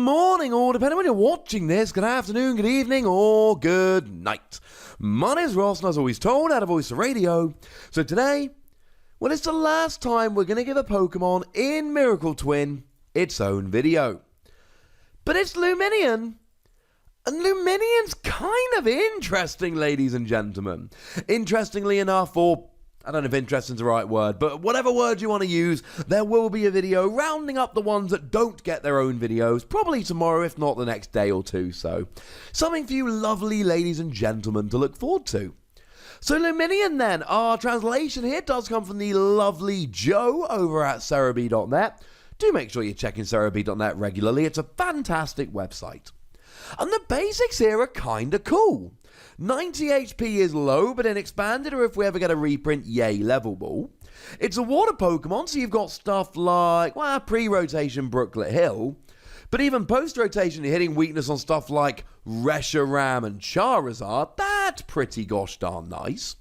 morning, or depending on when you're watching this, good afternoon, good evening, or good night. My name's Ross, and as always told, out of Voice of Radio. So today, well, it's the last time we're going to give a Pokemon in Miracle Twin its own video. But it's Lumineon. And Lumineon's kind of interesting, ladies and gentlemen. Interestingly enough, or I don't know if interesting is the right word, but whatever word you want to use, there will be a video rounding up the ones that don't get their own videos, probably tomorrow, if not the next day or two. So, something for you lovely ladies and gentlemen to look forward to. So Lumineon then, our translation here does come from the lovely Joe over at Cerebi.net. Do make sure you're checking Cerebi.net regularly, it's a fantastic website. And the basics here are kinda cool. 90 HP is low, but in expanded, or if we ever get a reprint, yay, level ball. It's a water Pokemon, so you've got stuff like, well, pre-rotation Brooklet Hill, but even post-rotation, you're hitting weakness on stuff like Reshiram and Charizard. That's pretty gosh darn nice.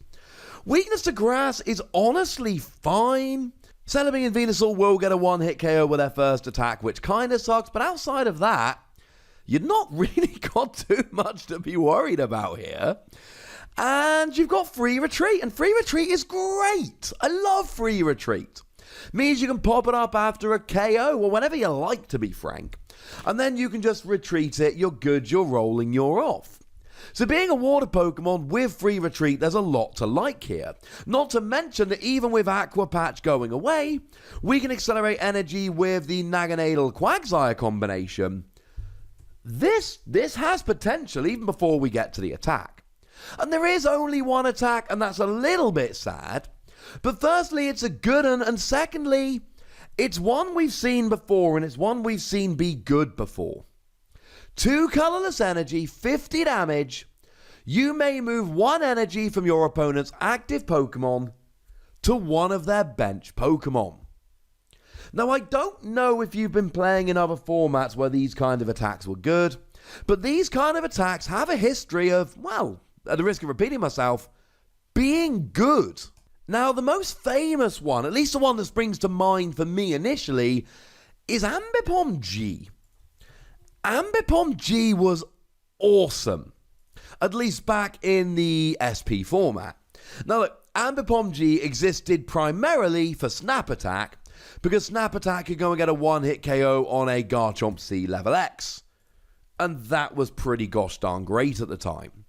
Weakness to grass is honestly fine. Celebi and Venusaur will get a one-hit KO with their first attack, which kinda sucks, but outside of that, you've not really got too much to be worried about here. And you've got Free Retreat, and Free Retreat is great. I love Free Retreat. Means you can pop it up after a KO, or whenever you like, to be frank. And then you can just retreat it, you're good, you're rolling, you're off. So being a water Pokemon with Free Retreat, there's a lot to like here. Not to mention that even with Aqua Patch going away, we can accelerate energy with the Naganadel Quagsire combination. This has potential even before we get to the attack. And there is only one attack, and that's a little bit sad. But firstly, it's a good one, and secondly, it's one we've seen before, and it's one we've seen be good before. 2 colorless energy, 50 damage. You may move 1 energy from your opponent's active Pokemon to one of their bench Pokemon. Now, I don't know if you've been playing in other formats where these kind of attacks were good, but these kind of attacks have a history of, well, at the risk of repeating myself, being good. Now, the most famous one, at least the one that springs to mind for me initially, is Ambipom G. Ambipom G was awesome, at least back in the SP format. Now, look, Ambipom G existed primarily for Snap Attack, because Snap Attack could go and get a one-hit KO on a Garchomp C level X. And that was pretty gosh darn great at the time.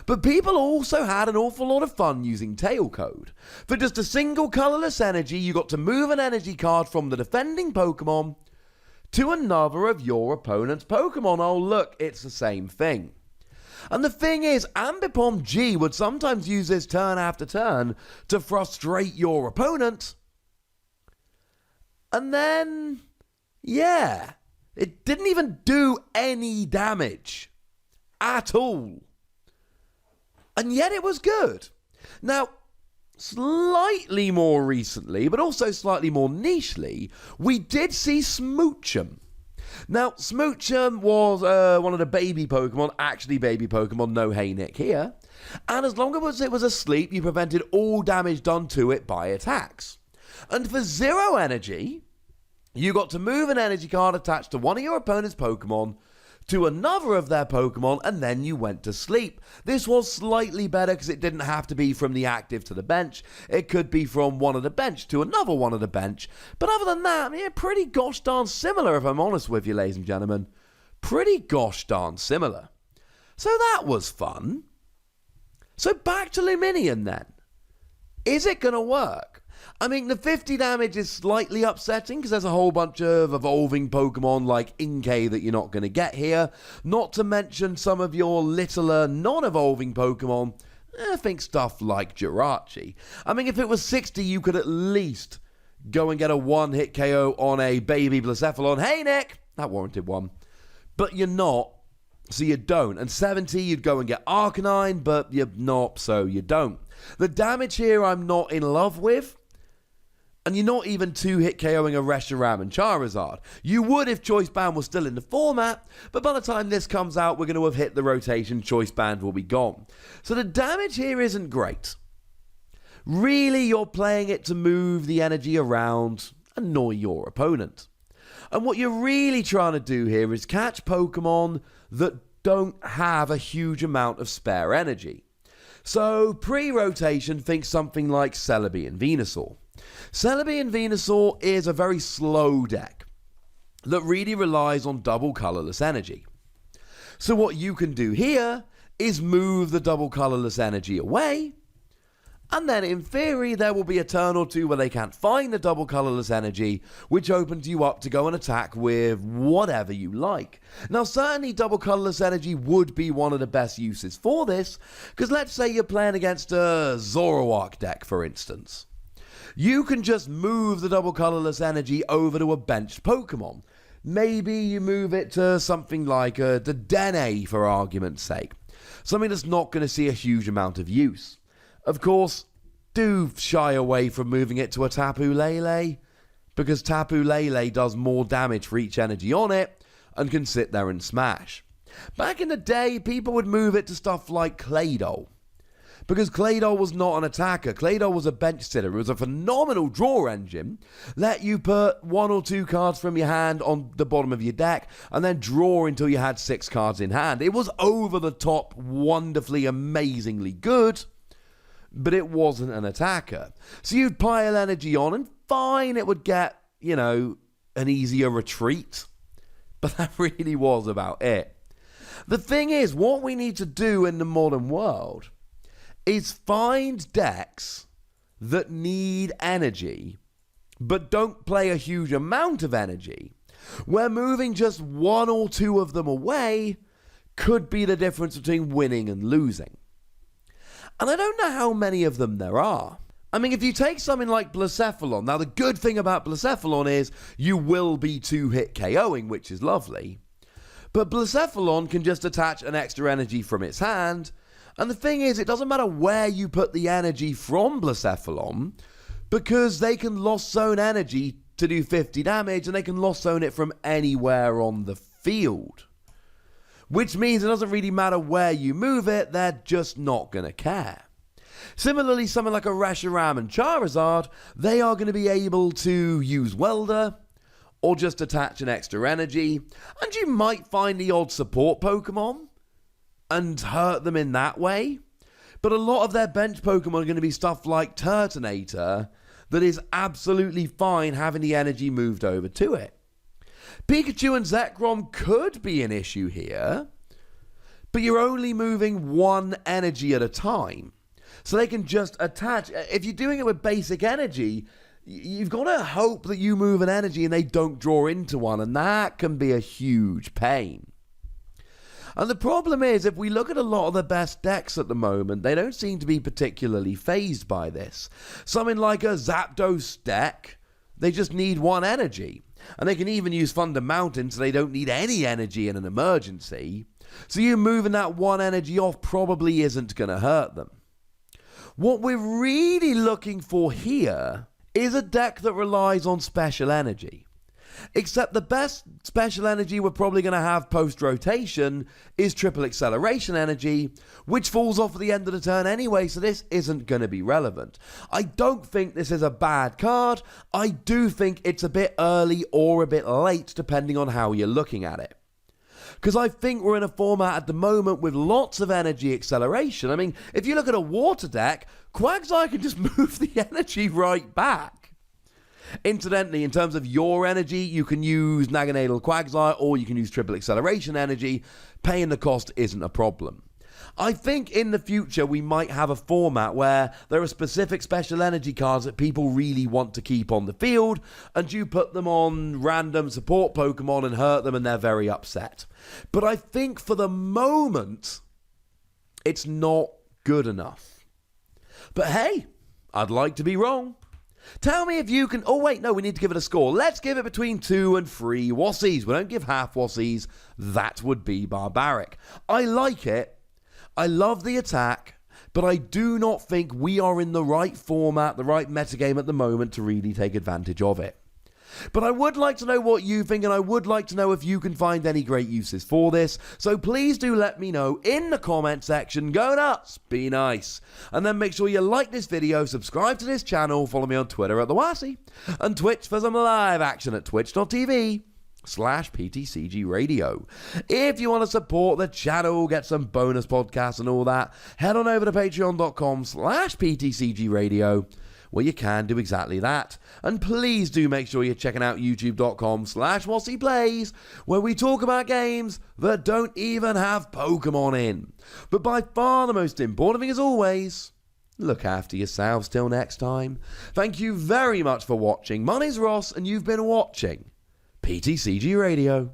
But people also had an awful lot of fun using Tailcode. For just a single colorless energy, you got to move an energy card from the defending Pokemon to another of your opponent's Pokemon. Oh look, it's the same thing. And the thing is, Ambipom G would sometimes use this turn after turn to frustrate your opponent. And then, yeah, it didn't even do any damage at all. And yet it was good. Now, slightly more recently, but also slightly more nichely, we did see Smoochum. Now, Smoochum was one of the baby Pokemon, actually baby Pokemon, no hey Nick here. And as long as it was asleep, you prevented all damage done to it by attacks. And for 0 energy, you got to move an energy card attached to one of your opponent's Pokemon to another of their Pokemon, and then you went to sleep. This was slightly better because it didn't have to be from the active to the bench. It could be from one of the bench to another one of the bench. But other than that, yeah, pretty gosh darn similar, if I'm honest with you, ladies and gentlemen. Pretty gosh darn similar. So that was fun. So back to Lumineon then. Is it going to work? I mean, the 50 damage is slightly upsetting because there's a whole bunch of evolving Pokemon like Inkay that you're not going to get here. Not to mention some of your littler non-evolving Pokemon. I think stuff like Jirachi. I mean, if it was 60, you could at least go and get a one-hit KO on a baby Blacephalon. Hey, Nick! That warranted one. But you're not, so you don't. And 70, you'd go and get Arcanine, but you're not, so you don't. The damage here I'm not in love with. And you're not even 2-hit KOing a Reshiram and Charizard. You would if Choice Band was still in the format, but by the time this comes out, we're going to have hit the rotation, Choice Band will be gone. So the damage here isn't great. Really, you're playing it to move the energy around, annoy your opponent. And what you're really trying to do here is catch Pokemon that don't have a huge amount of spare energy. So, pre-rotation, think something like Celebi and Venusaur. Celebi and Venusaur is a very slow deck that really relies on double colorless energy. So what you can do here is move the double colorless energy away, and then in theory there will be a turn or two where they can't find the double colorless energy, which opens you up to go and attack with whatever you like. Now certainly double colorless energy would be one of the best uses for this, because let's say you're playing against a Zoroark deck, for instance. You can just move the double colorless energy over to a benched Pokemon. Maybe you move it to something like the Dene, for argument's sake. Something that's not going to see a huge amount of use. Of course, do shy away from moving it to a Tapu Lele, because Tapu Lele does more damage for each energy on it and can sit there and smash. Back in the day, people would move it to stuff like Claydol, because Claydol was not an attacker. Claydol was a bench sitter. It was a phenomenal draw engine. Let you put 1 or 2 cards from your hand on the bottom of your deck and then draw until you had 6 cards in hand. It was over the top, wonderfully, amazingly good, but it wasn't an attacker. So you'd pile energy on and fine, it would get, an easier retreat. But that really was about it. The thing is, what we need to do in the modern world is find decks that need energy, but don't play a huge amount of energy, where moving just 1 or 2 of them away could be the difference between winning and losing. And I don't know how many of them there are. I mean, if you take something like Blacephalon, now the good thing about Blacephalon is you will be 2-hit KOing, which is lovely. But Blacephalon can just attach an extra energy from its hand, and the thing is, it doesn't matter where you put the energy from Blacephalon, because they can Lost Zone energy to do 50 damage, and they can Lost Zone it from anywhere on the field. Which means it doesn't really matter where you move it, they're just not going to care. Similarly, something like a Reshiram and Charizard, they are going to be able to use Welder, or just attach an extra energy, and you might find the odd support Pokemon and hurt them in that way. But a lot of their bench Pokemon are going to be stuff like Turtonator that is absolutely fine having the energy moved over to it. Pikachu and Zekrom could be an issue here, but you're only moving 1 energy at a time. So they can just attach. If you're doing it with basic energy, you've got to hope that you move an energy and they don't draw into one, and that can be a huge pain. And the problem is, if we look at a lot of the best decks at the moment, they don't seem to be particularly fazed by this. Something like a Zapdos deck, they just need 1 energy. And they can even use Thunder Mountain, so they don't need any energy in an emergency. So you moving that 1 energy off probably isn't going to hurt them. What we're really looking for here is a deck that relies on special energy. Except the best special energy we're probably going to have post-rotation is triple acceleration energy, which falls off at the end of the turn anyway, so this isn't going to be relevant. I don't think this is a bad card. I do think it's a bit early or a bit late, depending on how you're looking at it. Because I think we're in a format at the moment with lots of energy acceleration. I mean, if you look at a water deck, Quagsire can just move the energy right back. Incidentally, in terms of your energy, you can use Naganadel Quagsire or you can use triple acceleration energy. Paying the cost isn't a problem. I think in the future we might have a format where there are specific special energy cards that people really want to keep on the field, and you put them on random support Pokemon and hurt them and they're very upset. But I think for the moment, it's not good enough. But hey, I'd like to be wrong. Tell me if you can... Oh, wait, no, we need to give it a score. Let's give it between 2 and 3 Wassies. We don't give half Wassies. That would be barbaric. I like it. I love the attack, but I do not think we are in the right format, the right metagame at the moment to really take advantage of it. But I would like to know what you think, and I would like to know if you can find any great uses for this. So please do let me know in the comment section. Go nuts, be nice. And then make sure you like this video, subscribe to this channel, follow me on Twitter at The Wassie, and Twitch for some live action at twitch.tv patreon.com/PTCGRadio. If you want to support the channel, get some bonus podcasts and all that, head on over to patreon.com/PTCGRadio, where you can do exactly that. And please do make sure you're checking out youtube.com/WassiePlays, where we talk about games that don't even have Pokemon in. But by far the most important thing, as always, look after yourselves till next time. Thank you very much for watching. My name's Ross, and you've been watching PTCG Radio.